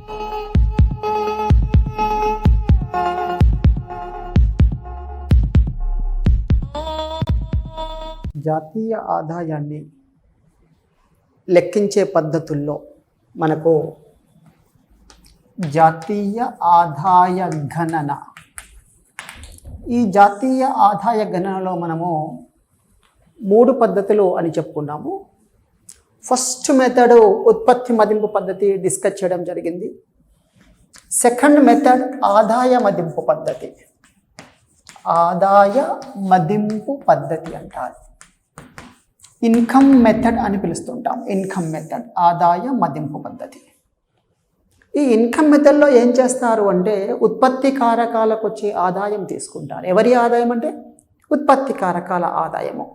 జాతీయ ఆదాయాన్ని లెక్కించే పద్ధతుల్లో మనకు జాతీయ ఆదాయ గణన. ఈ జాతీయ ఆదాయ గణనలో మనము 3 పద్ధతులు అని చెప్పుకున్నాము. ఫస్ట్ మెథడ్ ఉత్పత్తి మదింపు పద్ధతి డిస్కస్ చేయడం జరిగింది. సెకండ్ మెథడ్ ఆదాయ మదింపు పద్ధతి. ఆదాయ మదింపు పద్ధతి అంటారు. ఇన్కమ్ మెథడ్ అని పిలుస్తుంటాం. ఇన్కమ్ మెథడ్, ఆదాయ మదింపు పద్ధతి. ఈ ఇన్కమ్ మెథడ్లో ఏం చేస్తారు అంటే ఉత్పత్తి కారకాలకు వచ్చే ఆదాయం తీసుకుంటారు. ఎవరి ఆదాయం అంటే ఉత్పత్తి కారకాల ఆదాయము.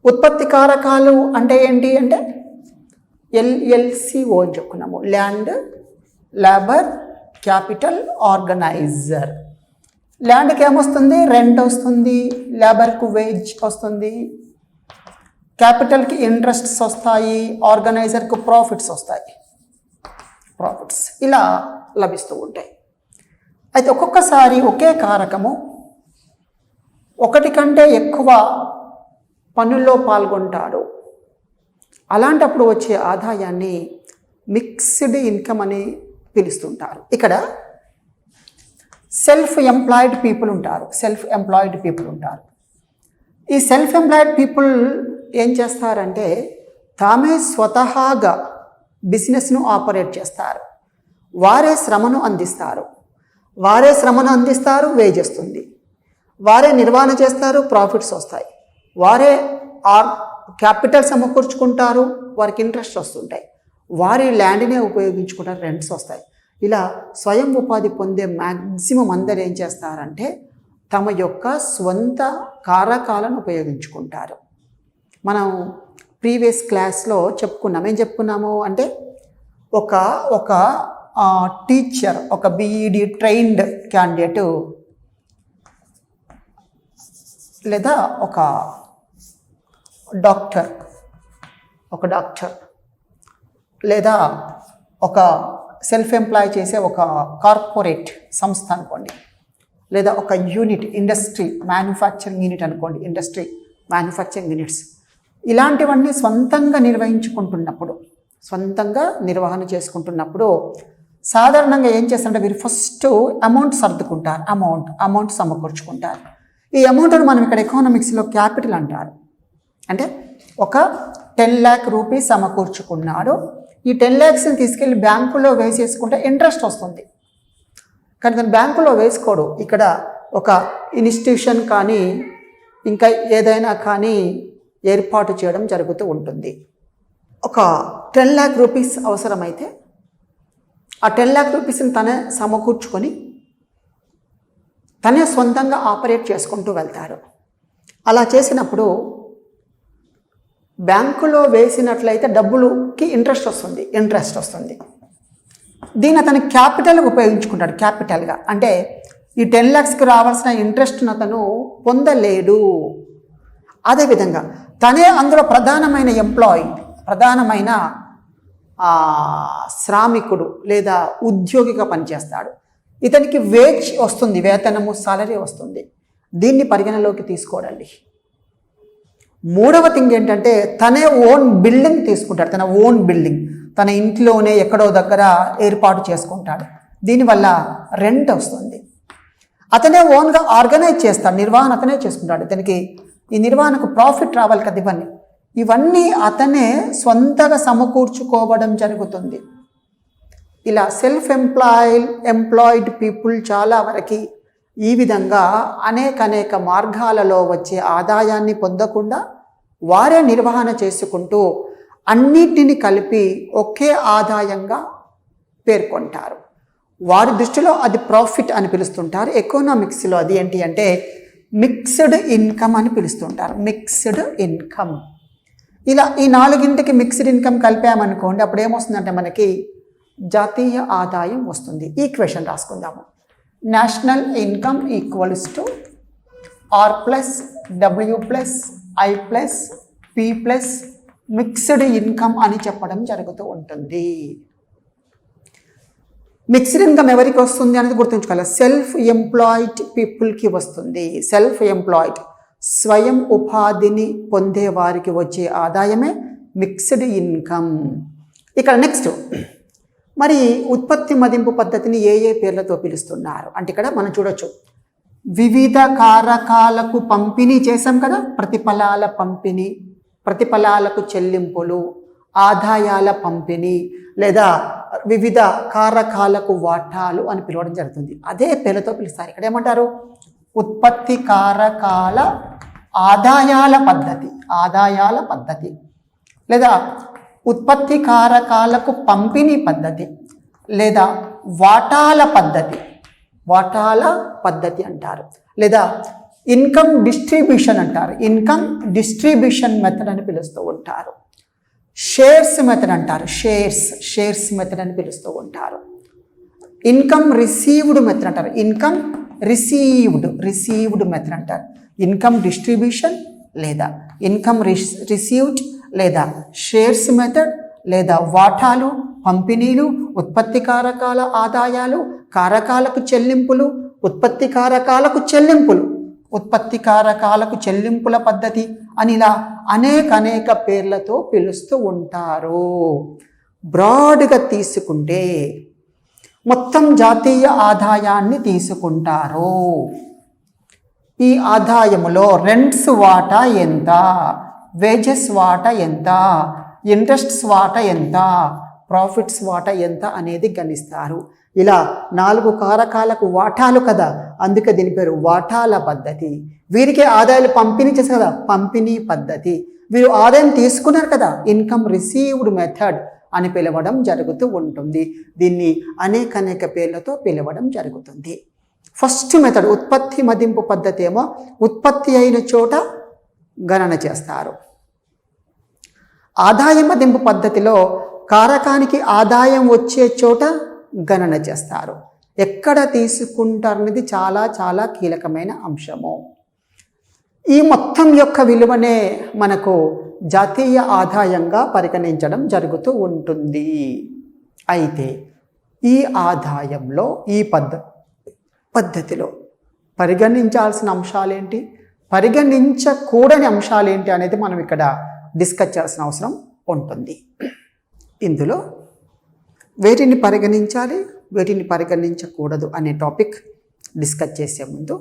ఉత్పత్తి కారకాలు అంటే ఏంటి అంటే LLCO అని చెప్పుకున్నాము. Land, labour, capital, organiser. ల్యాండ్కి ఏమొస్తుంది? రెంట్ వస్తుంది. లేబర్కు వేజ్ వస్తుంది. క్యాపిటల్కి ఇంట్రెస్ట్స్ వస్తాయి. ఆర్గనైజర్కు ప్రాఫిట్స్ వస్తాయి. ప్రాఫిట్స్ ఇలా లభిస్తూ ఉంటాయి. అయితే ఒక్కొక్కసారి ఒకే కారకము ఒకటి కంటే ఎక్కువ పనుల్లో పాల్గొంటాడు. అలాంటప్పుడు వచ్చే ఆదాయాన్ని మిక్స్డ్ ఇన్కమ్ అని పిలుస్తుంటారు. ఇక్కడ సెల్ఫ్ ఎంప్లాయిడ్ పీపుల్ ఉంటారు. ఈ సెల్ఫ్ ఎంప్లాయిడ్ పీపుల్ ఏం చేస్తారంటే తామే స్వతహాగా బిజినెస్ను ఆపరేట్ చేస్తారు. వారే శ్రమను అందిస్తారు. వేజ్ వస్తుంది. వారే నిర్వహణ చేస్తారు. ప్రాఫిట్స్ వస్తాయి. వారే క్యాపిటల్ సమకూర్చుకుంటారు. వారికి ఇంట్రెస్ట్ వస్తుంటాయి. వారి ల్యాండ్నే ఉపయోగించుకుంటారు. రెంట్స్ వస్తాయి. ఇలా స్వయం ఉపాధి పొందే మ్యాక్సిమం అందరు ఏం చేస్తారంటే తమ యొక్క స్వంత కారకాలను ఉపయోగించుకుంటారు. మనం ప్రీవియస్ క్లాస్లో చెప్పుకున్నాం. ఏం చెప్పుకున్నాము అంటే ఒక టీచర్, ఒక BEd ట్రైన్డ్ క్యాండిడేటు లేదా ఒక డాక్టర్ లేదా ఒక సెల్ఫ్ ఎంప్లాయ్ చేసే ఒక కార్పొరేట్ సంస్థ అనుకోండి, లేదా ఒక యూనిట్, ఇండస్ట్రీ మ్యానుఫ్యాక్చరింగ్ యూనిట్ అనుకోండి, ఇండస్ట్రీ మ్యానుఫ్యాక్చరింగ్ యూనిట్స్. ఇలాంటివన్నీ స్వంతంగా నిర్వహణ చేసుకుంటున్నప్పుడు సాధారణంగా ఏం చేస్తారంటే వీరు ఫస్ట్ అమౌంట్ సర్దుకుంటారు. అమౌంట్ సమకూర్చుకుంటారు. ఈ అమౌంట్ను మనం ఇక్కడ ఎకనామిక్స్లో క్యాపిటల్ అంటారు. అంటే ఒక 10 lakh రూపీస్ సమకూర్చుకున్నాడు. ఈ 10 lakhsని తీసుకెళ్ళి బ్యాంకులో వేసేసుకుంటే ఇంట్రెస్ట్ వస్తుంది. కానీ దాన్ని బ్యాంకులో వేసుకోడు. ఇక్కడ ఒక ఇన్స్టిట్యూషన్ కానీ ఇంకా ఏదైనా కానీ ఏర్పాటు చేయడం జరుగుతూ ఉంటుంది. ఒక 10 lakh రూపీస్ అవసరమైతే ఆ 10 lakh రూపీస్ని తనే సమకూర్చుకొని తనే సొంతంగా ఆపరేట్ చేసుకుంటూ వెళ్తారు. అలా చేసినప్పుడు బ్యాంకులో వేసినట్లయితే డబ్బులకి ఇంట్రెస్ట్ వస్తుంది. దీన్ని అతను క్యాపిటల్ ఉపయోగించుకుంటాడు. క్యాపిటల్గా అంటే ఈ 10 lakhsకి రావాల్సిన ఇంట్రెస్ట్ను అతను పొందలేడు. అదేవిధంగా తనే అందులో ప్రధానమైన శ్రామికుడు లేదా ఉద్యోగిగా పనిచేస్తాడు. ఇతనికి వేజ్ వస్తుంది, వేతనము, సాలరీ వస్తుంది. దీన్ని పరిగణలోకి తీసుకోడండి. మూడవ థింగ్ ఏంటంటే తనే ఓన్ బిల్డింగ్ తీసుకుంటాడు. తన ఇంట్లోనే ఎక్కడో దగ్గర ఏర్పాటు చేసుకుంటాడు. దీనివల్ల రెంట్ వస్తుంది. అతనే ఓన్గా ఆర్గనైజ్ చేస్తాడు. నిర్వహణ అతనే చేసుకుంటాడు. ఇతనికి ఈ నిర్వహణకు ప్రాఫిట్ రావాలి కదా. ఇవన్నీ అతనే స్వంతగా సమకూర్చుకోవడం జరుగుతుంది. ఇలా సెల్ఫ్ ఎంప్లాయిడ్ పీపుల్ చాలా వరకు ఈ విధంగా అనేక మార్గాలలో వచ్చే ఆదాయాన్ని పొందకుండా వారే నిర్వహణ చేసుకుంటూ అన్నిటిని కలిపి ఒకే ఆదాయంగా పేర్కొంటారు. వారి దృష్టిలో అది ప్రాఫిట్ అని పిలుస్తుంటారు. ఎకనామిక్స్లో అది ఏంటి అంటే మిక్స్డ్ ఇన్కమ్ అని పిలుస్తుంటారు. Mixed income. ఇలా ఈ 4గింటికి మిక్స్డ్ ఇన్కమ్ కలిపామనుకోండి, అప్పుడు ఏమొస్తుందంటే మనకి జాతీయ ఆదాయం వస్తుంది. ఈక్వేషన్ రాసుకుందాము. National income equals to R+W+I+P+ mixed income అని చెప్పడం జరుగుతూ ఉంటుంది. మిక్స్డ్ ఇన్కమ్ ఎవరికి వస్తుంది అనేది గుర్తుంచుకోవాలి. సెల్ఫ్ ఎంప్లాయిడ్ పీపుల్కి వస్తుంది. సెల్ఫ్ ఎంప్లాయిడ్ స్వయం ఉపాధిని పొందే వారికి వచ్చే ఆదాయమే మిక్స్డ్ ఇన్కమ్. ఇక్కడ నెక్స్ట్ మరి ఉత్పత్తి మదింపు పద్ధతిని ఏ పేర్లతో పిలుస్తున్నారు అంటే ఇక్కడ మనం చూడొచ్చు. వివిధ కారకాలకు పంపిణీ చేసాం కదా, ప్రతిఫలాల పంపిణీ, ప్రతిఫలాలకు చెల్లింపులు, ఆదాయాల పంపిణీ లేదా వివిధ కారకాలకు వాటాలు అని పిలవడం జరుగుతుంది. అదే పేర్లతో పిలుస్తారు. ఇక్కడ ఏమంటారు? ఉత్పత్తి కారకాల ఆదాయాల పద్ధతి, ఆదాయాల పద్ధతి లేదా ఉత్పత్తి కారకాలకు పంపిణీ పద్ధతి లేదా వాటాల పద్ధతి, వాటాల పద్ధతి అంటారు. లేదా ఇన్కమ్ డిస్ట్రిబ్యూషన్ అంటారు. ఇన్కమ్ డిస్ట్రిబ్యూషన్ మెథడ్ అని పిలుస్తూ ఉంటారు. షేర్స్ మెథడ్ అంటారు. షేర్స్ మెథడ్ అని పిలుస్తూ ఉంటారు. ఇన్కమ్ రిసీవ్డ్ మెథడ్ అంటారు. ఇన్కమ్ రిసీవ్డ్ మెథడ్ అంటారు. ఇన్కమ్ డిస్ట్రిబ్యూషన్ లేదా ఇన్కమ్ రిసీవ్డ్ లేదా షేర్స్ మెథడ్ లేదా వాటాలు, పంపిణీలు, ఉత్పత్తి కారకాల ఆదాయాలు, కారకాలకు చెల్లింపులు, ఉత్పత్తి కారకాలకు చెల్లింపులు, ఉత్పత్తి కారకాలకు చెల్లింపుల పద్ధతి అని ఇలా అనేక పేర్లతో పిలుస్తూ ఉంటారు. బ్రాడ్గా తీసుకుంటే మొత్తం జాతీయ ఆదాయాన్ని తీసుకుంటారు. ఈ ఆదాయములో రెంట్స్ వాటా ఎంత, వేజెస్ వాటా ఎంత, ఇంట్రెస్ట్స్ వాటా ఎంత, ప్రాఫిట్స్ వాటా ఎంత అనేది గణిస్తారు. ఇలా 4 కారకాలకు వాటాలు కదా, అందుకే దీని పేరు వాటాల పద్ధతి. వీరికే ఆదాయాలు పంపిణీ చేస్తారు కదా, పంపిణీ పద్ధతి. వీరు ఆదాయం తీసుకున్నారు కదా, ఇన్కమ్ రిసీవ్డ్ మెథడ్ అని పిలవడం జరుగుతూ ఉంటుంది. దీన్ని అనేక పేర్లతో పిలవడం జరుగుతుంది. ఫస్ట్ మెథడ్ ఉత్పత్తి మదింపు పద్ధతి ఏమో ఉత్పత్తి అయిన చోట గణన చేస్తారు. ఆదాయ మదింపు పద్ధతిలో కారకానికి ఆదాయం వచ్చే చోట గణన చేస్తారు. ఎక్కడ తీసుకుంటారనేది చాలా కీలకమైన అంశము. ఈ మొత్తం యొక్క విలువనే మనకు జాతీయ ఆదాయంగా పరిగణించడం జరుగుతూ ఉంటుంది. అయితే ఈ ఆదాయంలో ఈ పద్ధతిలో పరిగణించాల్సిన అంశాలేంటి, పరిగణించకూడని అంశాలేంటి అనేది మనం ఇక్కడ డిస్కస్ చేయాల్సిన అవసరం ఉంటుంది. ఇందులో వేటిని పరిగణించాలి, వేటిని పరిగణించకూడదు అనే టాపిక్ డిస్కస్ చేసే ముందు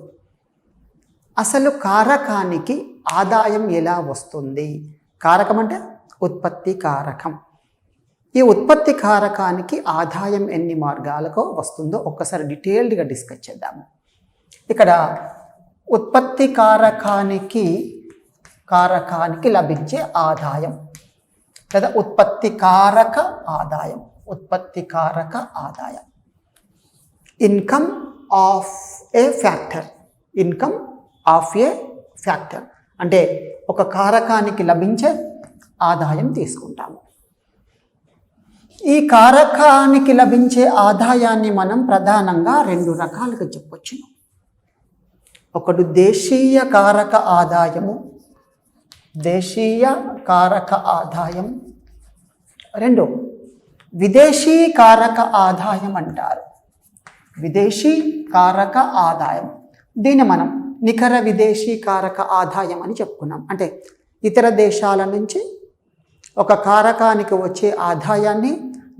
అసలు కారకానికి ఆదాయం ఎలా వస్తుంది? కారకం అంటే ఉత్పత్తి కారకం. ఈ ఉత్పత్తి కారకానికి ఆదాయం ఎన్ని మార్గాలకు వస్తుందో ఒక్కసారి డీటెయిల్డ్గా డిస్కస్ చేద్దాము. ఇక్కడ ఉత్పత్తి కారకానికి లభించే ఆదాయం లేదా ఉత్పత్తి కారక ఆదాయం, ఉత్పత్తి కారక ఆదాయం, income of A factor, income of A factor అంటే ఒక కారకానికి లభించే ఆదాయం తీసుకుంటాము. ఈ కారకానికి లభించే ఆదాయాన్ని మనం ప్రధానంగా 2 రకాలుగా చెప్పొచ్చు. ఒకటి దేశీయ కారక ఆదాయము, దేశీయ కారక ఆదాయం. 2 విదేశీ కారక ఆదాయం అంటారు. విదేశీ కారక ఆదాయం, దీన్ని మనం నికర విదేశీ కారక ఆదాయం అని చెప్పుకున్నాం. అంటే ఇతర దేశాల నుంచి ఒక కారకానికి వచ్చే ఆదాయాన్ని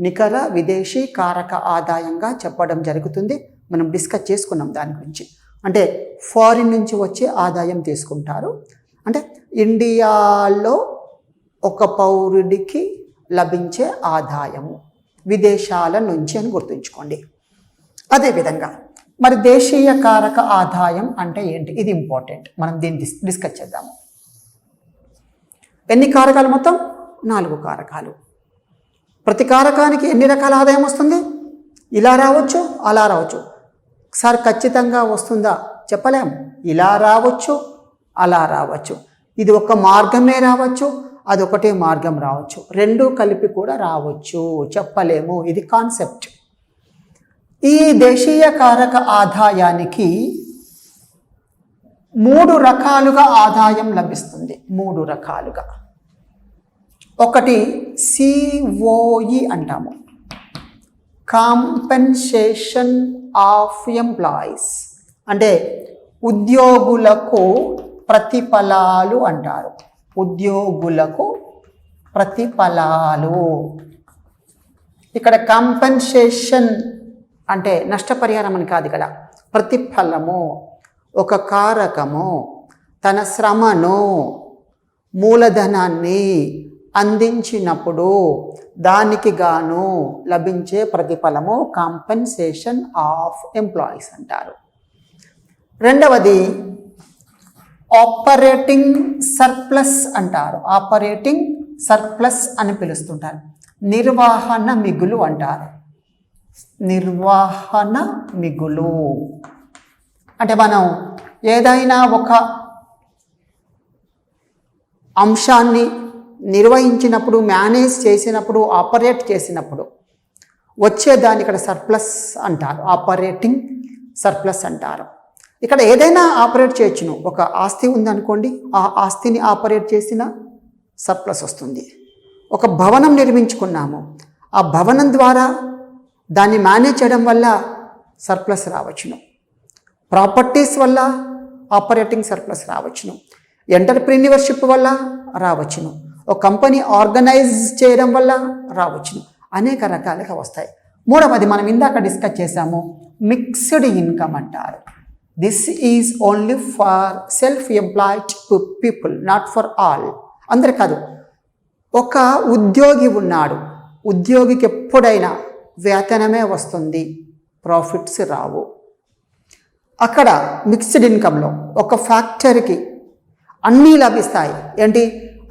నికర విదేశీ కారక ఆదాయంగా చెప్పడం జరుగుతుంది. మనం డిస్కస్ చేసుకున్నాం దాని గురించి. అంటే ఫారిన్ నుంచి వచ్చే ఆదాయం తీసుకుంటారు. అంటే ఇండియాలో ఒక పౌరుడికి లభించే ఆదాయము విదేశాల నుంచి అని గుర్తుంచుకోండి. అదేవిధంగా మరి దేశీయ కారక ఆదాయం అంటే ఏంటి? ఇది ఇంపార్టెంట్, మనం దీన్ని డిస్కస్ చేద్దాము. ఎన్ని కారకాలు? మొత్తం 4 కారకాలు. ప్రతి కారకానికి ఎన్ని రకాల ఆదాయం వస్తుంది? ఇలా రావచ్చు, అలా రావచ్చు. సార్ ఖచ్చితంగా వస్తుందా చెప్పలేము. ఇలా రావచ్చు, అలా రావచ్చు. ఇది ఒక మార్గమే రావచ్చు, అదొకటే మార్గం రావచ్చు, 2 కలిపి కూడా రావచ్చు, చెప్పలేము. ఇది కాన్సెప్ట్. ఈ దేశీయ కారక ఆదాయానికి 3 రకాలుగా ఆదాయం లభిస్తుంది. 3 రకాలుగా. ఒకటి సిఓఈ అంటాము, కాంపెన్సేషన్ ఆఫ్ ఎంప్లాయీస్ అంటే ఉద్యోగులకు ప్రతిఫలాలు అంటారు. ఉద్యోగులకు ప్రతిఫలాలు. ఇక్కడ కాంపెన్సేషన్ అంటే నష్టపరిహారం అని కాదు, ఇక్కడ ప్రతిఫలము. ఒక కారకము తన శ్రమను మూలధనాన్ని అందించినప్పుడు దానికి గాను లభించే ప్రతిఫలము కాంపెన్సేషన్ ఆఫ్ ఎంప్లాయీస్ అంటారు. రెండవది ఆపరేటింగ్ సర్ప్లస్ అంటారు. ఆపరేటింగ్ సర్ప్లస్ అని పిలుస్తుంటారు. నిర్వహణ మిగులు అంటారు. నిర్వహణ మిగులు అంటే మనం ఏదైనా ఒక అంశాన్ని నిర్వహించినప్పుడు, మేనేజ్ చేసినప్పుడు, ఆపరేట్ చేసినప్పుడు వచ్చేదాన్ని ఇక్కడ సర్ప్లస్ అంటారు. ఆపరేటింగ్ సర్ప్లస్ అంటారు. ఇక్కడ ఏదైనా ఆపరేట్ చేయొచ్చును. ఒక ఆస్తి ఉందనుకోండి, ఆ ఆస్తిని ఆపరేట్ చేసిన సర్ప్లస్ వస్తుంది. ఒక భవనం నిర్మించుకున్నాము, ఆ భవనం ద్వారా దాన్ని మేనేజ్ చేయడం వల్ల సర్ప్లస్ రావచ్చును. ప్రాపర్టీస్ వల్ల ఆపరేటింగ్ సర్ప్లస్ రావచ్చును. ఎంటర్ప్రెన్యూర్షిప్ వల్ల రావచ్చును. ఒక కంపెనీ ఆర్గనైజ్ చేయడం వల్ల రావచ్చును. అనేక రకాలుగా వస్తాయి. మూడవది మనం ఇందాక డిస్కస్ చేసాము, మిక్స్డ్ ఇన్కమ్ అంటారు. This is only for self employed people, not for all. అందరు కాదు. ఒక ఉద్యోగి ఉన్నాడు, ఉద్యోగికి ఎప్పుడైనా వేతనమే వస్తుంది, ప్రాఫిట్స్ రావు. అక్కడ మిక్స్డ్ ఇన్కంలో ఒక ఫ్యాక్టరీకి అన్నీ లభిస్తాయి. ఏంటి?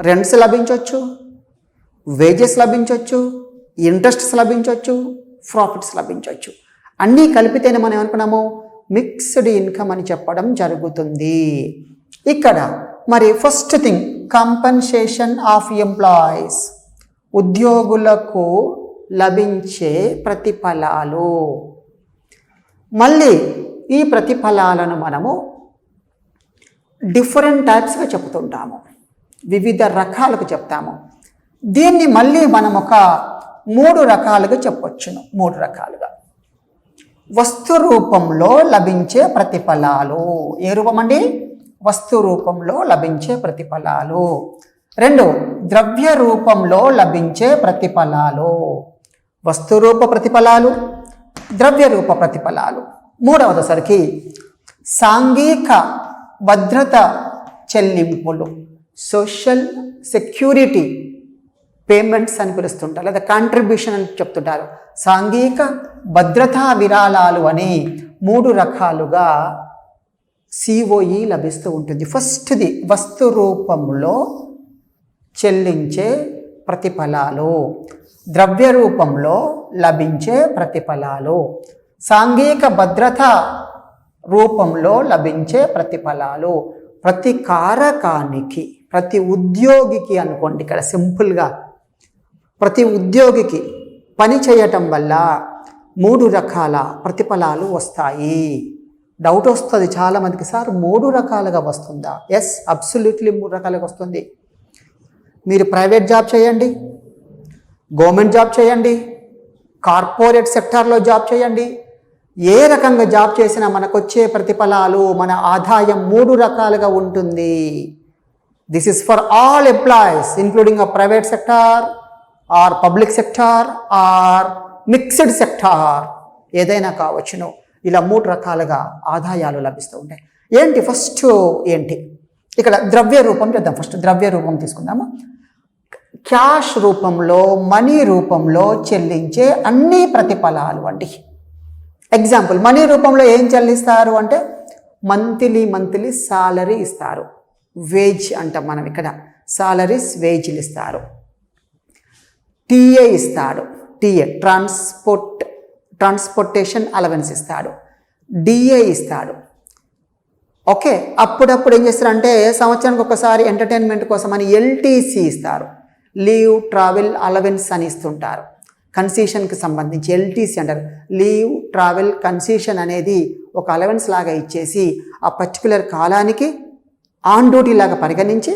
రెంట్స్ లభించవచ్చు, వేజెస్ లభించవచ్చు, ఇంట్రెస్ట్స్ లభించవచ్చు, ప్రాఫిట్స్ లభించవచ్చు. అన్నీ కలిపితేనే మనం ఏమనుకున్నాము, మిక్స్డ్ ఇన్కమ్ అని చెప్పడం జరుగుతుంది. ఇక్కడ మరి first thing compensation of employees, ఉద్యోగులకు లభించే ప్రతిఫలాలు. మళ్ళీ ఈ ప్రతిఫలాలను మనము డిఫరెంట్ టైప్స్గా చెప్తుంటాము, వివిధ రకాలకు చెప్తాము. దీన్ని మళ్ళీ మనం ఒక 3 రకాలుగా చెప్పొచ్చును. 3 రకాలుగా. వస్తు రూపంలో లభించే ప్రతిఫలాలు. ఏ రూపం అండి? వస్తు రూపంలో లభించే ప్రతిఫలాలు. 2 ద్రవ్య రూపంలో లభించే ప్రతిఫలాలు. వస్తు రూప ప్రతిఫలాలు, ద్రవ్య రూప ప్రతిఫలాలు. 3వదసరికి సాంఘిక భద్రత చెల్లింపులు, సోషల్ సెక్యూరిటీ పేమెంట్స్ అని పిలుస్తుంటారు, లేదా కాంట్రిబ్యూషన్ అని చెప్తుంటారు. సాంఘిక భద్రతా విరాళాలు అని 3 రకాలుగా సిఓఈ లభిస్తూ ఉంటుంది. ఫస్ట్ది వస్తు రూపంలో చెల్లించే ప్రతిఫలాలు, ద్రవ్య రూపంలో లభించే ప్రతిఫలాలు, సాంఘిక భద్రత రూపంలో లభించే ప్రతిఫలాలు. ప్రతి కారకానికి, ప్రతి ఉద్యోగికి అనుకోండి, ఇక్కడ సింపుల్గా ప్రతి ఉద్యోగికి పని చేయటం వల్ల 3 రకాల ప్రతిఫలాలు వస్తాయి. డౌట్ వస్తుంది చాలామందికి, సార్ 3 రకాలుగా వస్తుందా? ఎస్, అబ్సల్యూట్లీ 3 రకాలుగా వస్తుంది. మీరు ప్రైవేట్ జాబ్ చేయండి, గవర్నమెంట్ జాబ్ చేయండి, కార్పొరేట్ సెక్టార్లో జాబ్ చేయండి, ఏ రకంగా జాబ్ చేసినా మనకు వచ్చే ప్రతిఫలాలు, మన ఆదాయం 3 రకాలుగా ఉంటుంది. This is for all employees including a private sector or public sector or mixed sector, ఏదైనా కావచ్చును. ఇలా 3 రకాలుగా ఆదాయాలు లభిస్తూ ఉంటాయి. ఏంటి ఫస్ట్ ఏంటి? ఇక్కడ ద్రవ్య రూపం చేద్దాం. ఫస్ట్ ద్రవ్య రూపం తీసుకుందాము. క్యాష్ రూపంలో, మనీ రూపంలో చెల్లించే అన్ని ప్రతిఫలాలు అండి. ఎగ్జాంపుల్, మనీ రూపంలో ఏం చెల్లిస్తారు అంటే మంత్లీ సాలరీ ఇస్తారు. వేజ్ అంటాం మనం ఇక్కడ, సాలరీస్, వేజ్లు ఇస్తారు. టీఏ ఇస్తాడు, టీఏ ట్రాన్స్పోర్టేషన్ అలవెన్స్ ఇస్తాడు. డిఏ ఇస్తాడు. ఓకే, అప్పుడప్పుడు ఏం చేస్తారంటే సంవత్సరానికి ఒకసారి ఎంటర్టైన్మెంట్ కోసం అని ఎల్టీసీ ఇస్తారు, లీవ్ ట్రావెల్ అలవెన్స్ అని ఇస్తుంటారు. కన్సెషన్కి సంబంధించి ఎల్టీసీ అంటారు. లీవ్ ట్రావెల్ కన్సెషన్ అనేది ఒక అలవెన్స్ లాగా ఇచ్చేసి ఆ పర్టికులర్ కాలానికి ఆన్ డ్యూటీ లాగా పరిగణించి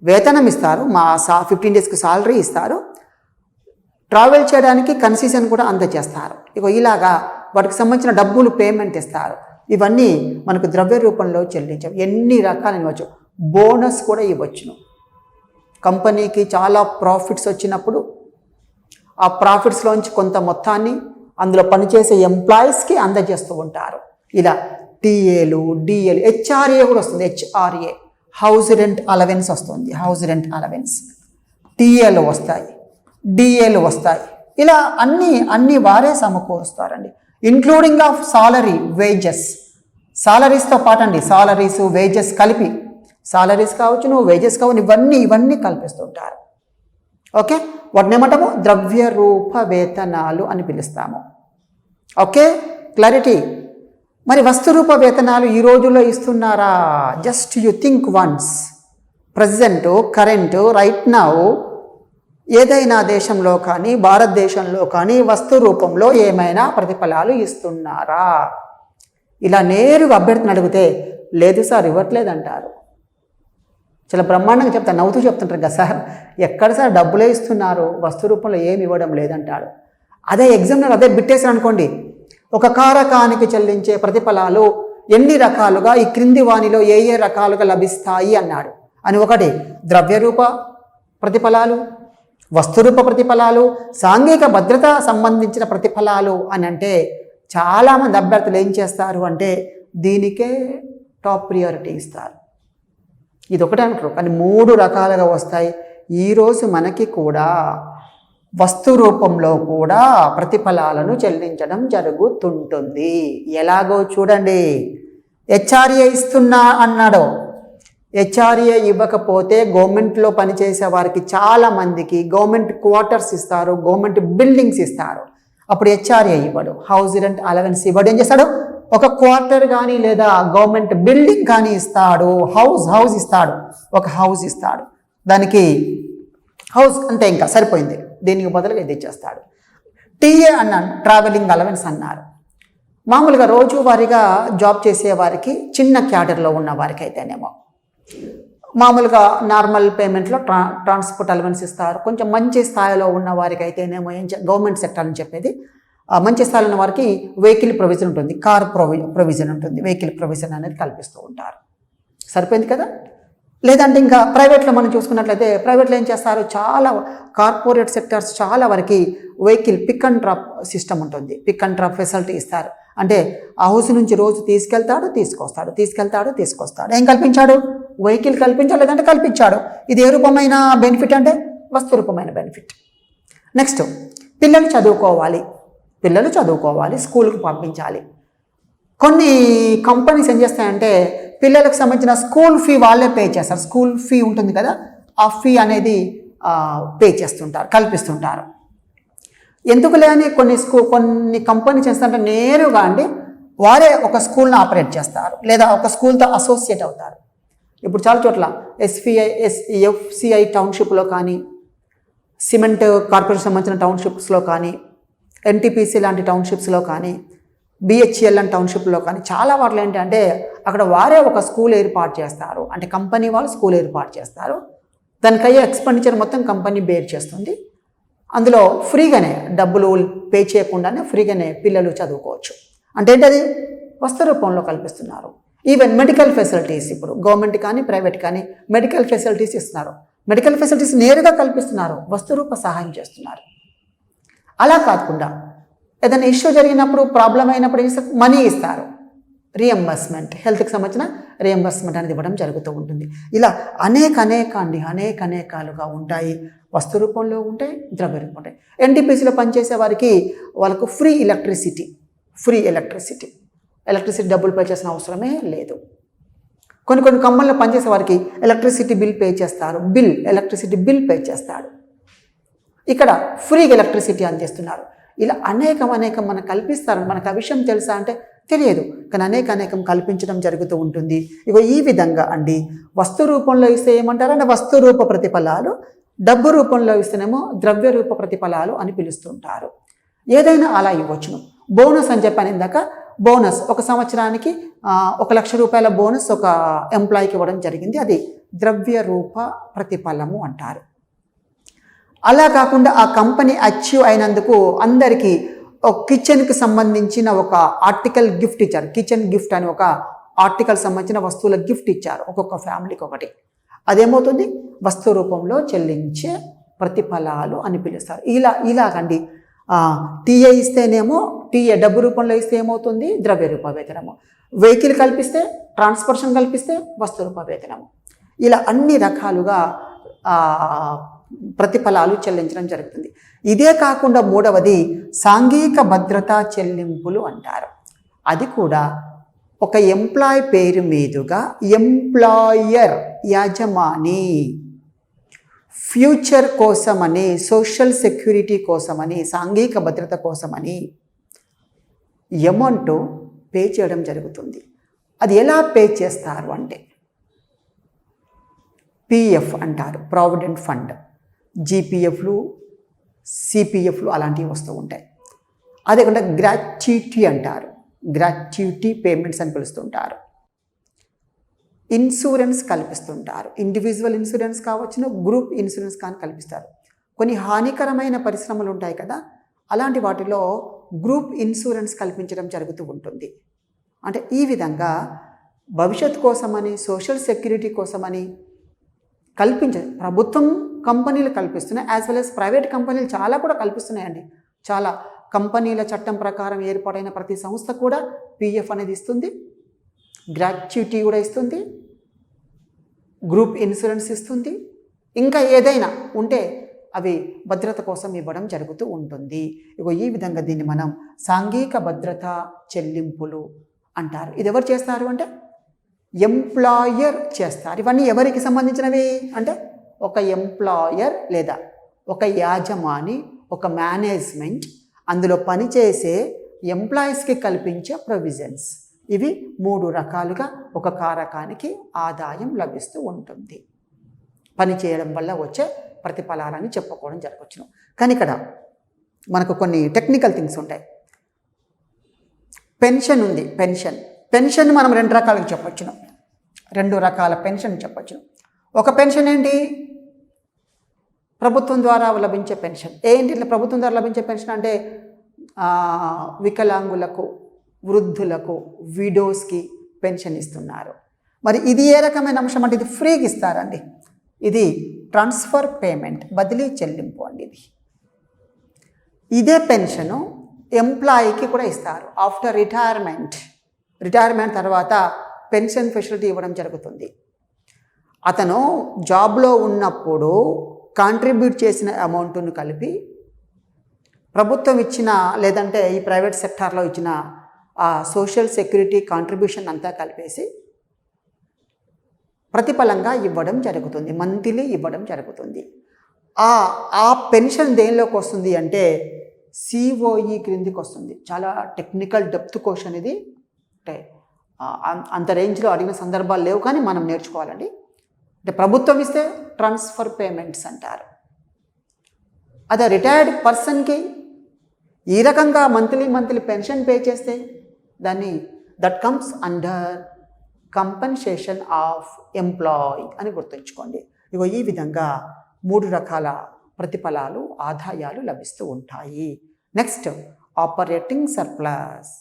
వేతనం ఇస్తారు. 15 డేస్కి సాలరీ ఇస్తారు. ట్రావెల్ చేయడానికి కన్సెషన్ కూడా అందజేస్తారు. ఇలాగా వాటికి సంబంధించిన డబ్బులు పేమెంట్ ఇస్తారు. ఇవన్నీ మనకు ద్రవ్య రూపంలో చెల్లించాం. ఎన్ని రకాలు ఇవ్వచ్చు. బోనస్ కూడా ఇవ్వచ్చును. కంపెనీకి చాలా ప్రాఫిట్స్ వచ్చినప్పుడు ఆ ప్రాఫిట్స్లోంచి కొంత మొత్తాన్ని అందులో పనిచేసే ఎంప్లాయీస్కి అందజేస్తూ ఉంటారు. ఇలా టీఏలు, డిఏలు, హెచ్ఆర్ఏ కూడా వస్తుంది. హెచ్ఆర్ఏ హౌస్ రెంట్ అలవెన్స్ వస్తుంది. హౌస్ రెంట్ అలవెన్స్, టీఏలు వస్తాయి, డిఏలు వస్తాయి. ఇలా అన్నీ వారే సమకూరుస్తారండి. ఇంక్లూడింగ్ ఆఫ్ సాలరీ, వేజెస్, సాలరీస్తో పాటండి, సాలరీస్ వేజెస్ కలిపి, సాలరీస్ కావచ్చు, వేజెస్ కావచ్చు, ఇవన్నీ కల్పిస్తుంటారు. ఓకే, వాటిని ఏమంటాము? ద్రవ్య రూప వేతనాలు అని పిలుస్తాము. Okay, clarity. మరి వస్తురూప వేతనాలు ఈ రోజుల్లో ఇస్తున్నారా? Just you think once. Present, current, right now ఏదైనా దేశంలో కానీ భారతదేశంలో కానీ వస్తు రూపంలో ఏమైనా ప్రతిఫలాలు ఇస్తున్నారా? ఇలా నేరుగా అభ్యర్థిని అడిగితే లేదు సార్ ఇవ్వట్లేదంటారు. చాలా బ్రహ్మాండంగా చెప్తారు, నవ్వుతూ చెప్తుంటారు కదా సార్, ఎక్కడ సార్ డబ్బులే ఇస్తున్నారు, వస్తు రూపంలో ఏమి ఇవ్వడం లేదంటాడు. అదే ఎగ్జామ్లో అదే బిట్టేసారు అనుకోండి, ఒక కారకానికి చెల్లించే ప్రతిఫలాలు ఎన్ని రకాలుగా, ఈ క్రింది వానిలో ఏ రకాలుగా లభిస్తాయి అన్నాడు. అని ఒకటి ద్రవ్యరూప ప్రతిఫలాలు, వస్తురూప ప్రతిఫలాలు, సాంఘిక భద్రత సంబంధించిన ప్రతిఫలాలు అని అంటే చాలామంది అభ్యర్థులు ఏం చేస్తారు అంటే దీనికే టాప్ ప్రియారిటీ ఇస్తారు. ఇది ఒకటే అంటారు, కానీ 3 రకాలుగా వస్తాయి. ఈరోజు మనకి కూడా వస్తు రూపంలో కూడా ప్రతిఫలాలను చెల్లించడం జరుగుతుంటుంది. ఎలాగో చూడండి. హెచ్ఆర్ఏ ఇస్తున్నా అన్నాడు. హెచ్ఆర్ఏ ఇవ్వకపోతే గవర్నమెంట్లో పనిచేసే వారికి చాలామందికి గవర్నమెంట్ క్వార్టర్స్ ఇస్తారు, గవర్నమెంట్ బిల్డింగ్స్ ఇస్తారు. అప్పుడు హెచ్ఆర్ఏ ఇవ్వడు, హౌస్ రెంట్ అలవెన్స్ ఇవ్వడు. ఏం చేస్తాడు? ఒక క్వార్టర్ కానీ లేదా గవర్నమెంట్ బిల్డింగ్ కానీ ఇస్తాడు. హౌస్ ఇస్తాడు, ఒక హౌస్ ఇస్తాడు. దానికి హౌస్ అంతే, ఇంకా సరిపోయింది. దీనికి బదులుగా ఇది ఇచ్చేస్తాడు. టీఏ అన్నాను, ట్రావెలింగ్ అలవెన్స్ అన్నారు. మామూలుగా రోజువారీగా జాబ్ చేసే వారికి, చిన్న క్యాడర్లో ఉన్న వారికి అయితేనేమో మామూలుగా నార్మల్ పేమెంట్లో ట్రాన్స్పోర్ట్ అలవెన్స్ ఇస్తారు. కొంచెం మంచి స్థాయిలో ఉన్న వారికి అయితేనేమో గవర్నమెంట్ సెక్టర్ అని చెప్పేది, మంచి స్థాయిలో ఉన్న వారికి వెహికల్ ప్రొవిజన్ ఉంటుంది, కార్ ప్రొవిజన్ ఉంటుంది, వెహికల్ ప్రొవిజన్ అనేది కల్పిస్తూ ఉంటారు. సరిపోయింది కదా. లేదంటే ఇంకా ప్రైవేట్లో మనం చూసుకున్నట్లయితే ప్రైవేట్లో ఏం చేస్తారు, చాలా కార్పొరేట్ సెక్టర్స్ చాలా వరకు vehicle pick and drop system ఉంటుంది. పిక్ అండ్ డ్రాప్ ఫెసిలిటీ ఇస్తారు. అంటే హౌస్ నుంచి రోజు తీసుకెళ్తాడు, తీసుకొస్తాడు. ఏం కల్పించాడు? వెహికల్ కల్పించాడు, లేదంటే కల్పించాడు. ఇది ఏ రూపమైన బెనిఫిట్ అంటే వస్తు రూపమైన బెనిఫిట్. నెక్స్ట్, పిల్లలు చదువుకోవాలి, స్కూల్కి పంపించాలి. కొన్ని కంపెనీస్ ఏం చేస్తాయంటే పిల్లలకు సంబంధించిన స్కూల్ ఫీ వాళ్ళే పే చేస్తారు. స్కూల్ ఫీ ఉంటుంది కదా, ఆ ఫీ అనేది పే చేస్తుంటారు, కల్పిస్తుంటారు. ఎందుకులే అని కొన్ని కంపెనీస్ చేస్తారంటే నేరుగా అండి వారే ఒక స్కూల్ని ఆపరేట్ చేస్తారు, లేదా ఒక స్కూల్తో అసోసియేట్ అవుతారు. ఇప్పుడు చాలా చోట్ల ఎఫ్సిఐ టౌన్షిప్లో కానీ, సిమెంట్ కార్పొరేషన్ సంబంధించిన టౌన్షిప్స్లో కానీ, ఎన్టీపీసీ లాంటి టౌన్షిప్స్లో కానీ, బిహెచ్ఎల్ లాంటి టౌన్షిప్లో కానీ చాలా వాటిలో ఏంటంటే అక్కడ వారే ఒక స్కూల్ ఏర్పాటు చేస్తారు. అంటే కంపెనీ వాళ్ళు స్కూల్ ఏర్పాటు చేస్తారు. దానికయ్యే ఎక్స్పెండిచర్ మొత్తం కంపెనీ బేర్ చేస్తుంది. అందులో ఫ్రీగానే, డబ్బులు పే చేయకుండానే ఫ్రీగానే పిల్లలు చదువుకోవచ్చు. అంటే ఏంటది? వస్తు రూపంలో కల్పిస్తున్నారు. ఈవెన్ మెడికల్ ఫెసిలిటీస్, ఇప్పుడు గవర్నమెంట్ కానీ ప్రైవేట్ కానీ మెడికల్ ఫెసిలిటీస్ ఇస్తున్నారు. మెడికల్ ఫెసిలిటీస్ నేరుగా కల్పిస్తున్నారు, వస్తు రూప సహాయం చేస్తున్నారు. అలా కాకుండా ఏదైనా ఇష్యూ జరిగినప్పుడు, ప్రాబ్లం అయినప్పుడు మనీ ఇస్తారు, రీఎంబర్స్మెంట్, హెల్త్కి సంబంధించిన రీఎంబర్స్మెంట్ అనేది ఇవ్వడం జరుగుతూ ఉంటుంది. ఇలా అనేకాలుగా ఉంటాయి. వస్తు రూపంలో ఉంటాయి, ద్రవ్య రూపంలో ఉంటాయి. ఎన్టీపీసీలో పనిచేసే వారికి వాళ్ళకు ఫ్రీ ఎలక్ట్రిసిటీ డబ్బులు పే చేసిన అవసరమే లేదు. కొన్ని కంపెనీలో పనిచేసే వారికి ఎలక్ట్రిసిటీ బిల్ పే చేస్తారు, ఎలక్ట్రిసిటీ బిల్ పే చేస్తాడు. ఇక్కడ ఫ్రీగా ఎలక్ట్రిసిటీ అందిస్తున్నారు. ఇలా అనేకం మనకు కల్పిస్తారు. మనకు ఆ విషయం తెలుసా అంటే తెలియదు, కానీ అనేకం కల్పించడం జరుగుతూ ఉంటుంది. ఈ విధంగా అండి వస్తు రూపంలో ఇస్తే ఏమంటారంటే వస్తు రూప ప్రతిఫలాలు, డబ్బు రూపంలో ఇస్తేనేమో ద్రవ్య రూప ప్రతిఫలాలు అని పిలుస్తుంటారు. ఏదైనా అలా ఇవ్వచ్చును. బోనస్ అని చెప్పాను ఇందాక, బోనస్ ఒక సంవత్సరానికి 1 లక్ష రూపాయల బోనస్ ఒక ఎంప్లాయీకి ఇవ్వడం జరిగింది. అది ద్రవ్య రూప ప్రతిఫలము అంటారు. అలా కాకుండా ఆ కంపెనీ అచీవ్ అయినందుకు అందరికీ ఒక కిచెన్కి సంబంధించిన ఒక ఆర్టికల్ గిఫ్ట్ ఇచ్చారు. కిచెన్ గిఫ్ట్ అని ఒక ఆర్టికల్ సంబంధించిన వస్తువుల గిఫ్ట్ ఇచ్చారు ఒక్కొక్క ఫ్యామిలీకి ఒకటి. అదేమవుతుంది, వస్తు రూపంలో చెల్లించే ప్రతిఫలాలు అని పిలుస్తారు. ఇలాగండి. టీఏ ఇస్తేనేమో టీఏ డబ్బు రూపంలో ఇస్తే ఏమవుతుంది, ద్రవ్య రూప వేతనము. వెహికల్ కల్పిస్తే, ట్రాన్స్పోర్టేషన్ కల్పిస్తే వస్తు రూప వేతనము. ఇలా అన్ని రకాలుగా ప్రతిఫలాలు చెల్లించడం జరుగుతుంది. ఇదే కాకుండా మూడవది సాంఘిక భద్రతా చెల్లింపులు అంటారు. అది కూడా ఒక ఎంప్లాయ్ పేరు మీదుగా ఎంప్లాయర్ యజమాని ఫ్యూచర్ కోసమని, సోషల్ సెక్యూరిటీ కోసమని, సాంఘిక భద్రత కోసమని అమౌంట్ పే చేయడం జరుగుతుంది. అది ఎలా పే చేస్తారు అంటే పిఎఫ్ అంటారు, ప్రావిడెంట్ ఫండ్, జీపీఎఫ్లు, సిపిఎఫ్లు అలాంటివి వస్తూ ఉంటాయి. అదే కాకుండా గ్రాట్యుటీ అంటారు, గ్రాట్యుటీ పేమెంట్స్ అని పిలుస్తుంటారు. ఇన్సూరెన్స్ కల్పిస్తుంటారు. ఇండివిజువల్ ఇన్సూరెన్స్ కావచ్చును, గ్రూప్ ఇన్సూరెన్స్ కానీ కల్పిస్తారు. కొన్ని హానికరమైన పరిశ్రమలు ఉంటాయి కదా, అలాంటి వాటిలో గ్రూప్ ఇన్సూరెన్స్ కల్పించడం జరుగుతూ ఉంటుంది. అంటే ఈ విధంగా భవిష్యత్తు కోసమని, సోషల్ సెక్యూరిటీ కోసమని ప్రభుత్వం కంపెనీలు కల్పిస్తున్నాయి, యాజ్ వెల్ యాజ్ ప్రైవేట్ కంపెనీలు చాలా కూడా కల్పిస్తున్నాయండి. చాలా కంపెనీల చట్టం ప్రకారం ఏర్పాటైన ప్రతి సంస్థ కూడా పిఎఫ్ అనేది ఇస్తుంది, గ్రాట్యుటీ కూడా ఇస్తుంది, గ్రూప్ ఇన్సూరెన్స్ ఇస్తుంది. ఇంకా ఏదైనా ఉంటే అవి భద్రత కోసం ఇవ్వడం జరుగుతూ ఉంటుంది. ఈ విధంగా దీన్ని మనం సాంఘిక భద్రత చెల్లింపులు అంటారు. ఇది ఎవరు చేస్తారు అంటే ఎంప్లాయర్ చేస్తారు. ఇవన్నీ ఎవరికి సంబంధించినవి అంటే ఒక ఎంప్లాయర్ లేదా ఒక యాజమాని, ఒక మేనేజ్మెంట్, అందులో పనిచేసే ఎంప్లాయీస్కి కల్పించే ప్రొవిజన్స్. ఇవి 3 రకాలుగా ఒక కారకానికి ఆదాయం లభిస్తూ ఉంటుంది. పని చేయడం వల్ల వచ్చే ప్రతిఫలాలని చెప్పుకోవడం జరగవచ్చును. కానీ ఇక్కడ మనకు కొన్ని టెక్నికల్ థింగ్స్ ఉంటాయి. పెన్షన్ ఉంది. పెన్షన్ మనం 2 రకాలుగా చెప్పొచ్చును. 2 రకాల పెన్షన్ చెప్పొచ్చును. ఒక పెన్షన్ ఏంటి, ప్రభుత్వం ద్వారా లభించే పెన్షన్. ఏంటి ఇట్లా ప్రభుత్వం ద్వారా లభించే పెన్షన్ అంటే వికలాంగులకు, వృద్ధులకు, విడోస్కి పెన్షన్ ఇస్తున్నారు. మరి ఇది ఏ రకమైన అంశం అంటే ఇది ఫ్రీగా ఇస్తారండి. ఇది ట్రాన్స్ఫర్ పేమెంట్, బదిలీ చెల్లింపు అండి. ఇదే పెన్షను ఎంప్లాయీకి కూడా ఇస్తారు. ఆఫ్టర్ రిటైర్మెంట్ తర్వాత పెన్షన్ ఫెసిలిటీ ఇవ్వడం జరుగుతుంది. అతను జాబ్లో ఉన్నప్పుడు కాంట్రిబ్యూట్ చేసిన అమౌంట్ను కలిపి ప్రభుత్వం ఇచ్చిన లేదంటే ఈ ప్రైవేట్ సెక్టార్లో ఇచ్చిన ఆ సోషల్ సెక్యూరిటీ కాంట్రిబ్యూషన్ అంతా కలిపేసి ప్రతిఫలంగా ఇవ్వడం జరుగుతుంది, మంత్లీ ఇవ్వడం జరుగుతుంది. ఆ పెన్షన్ దేనిలోకి వస్తుంది అంటే సిఓఈ క్రిందికి వస్తుంది. చాలా టెక్నికల్ డెప్త్ క్వశ్చన్ ఇది. అంటే అంత రేంజ్లో అడిగిన సందర్భాలు లేవు, కానీ మనం నేర్చుకోవాలండి. అంటే ప్రభుత్వం ఇస్తే ట్రాన్స్ఫర్ పేమెంట్స్ అంటారు. అదే రిటైర్డ్ పర్సన్కి ఈ రకంగా మంత్లీ పెన్షన్ పే చేస్తే that comes under compensation of employee అని గుర్తుంచుకోండి. ఈ విధంగా 3 రకాల ప్రతిఫలాలు, ఆదాయాలు లభిస్తూ ఉంటాయి. Next, operating surplus.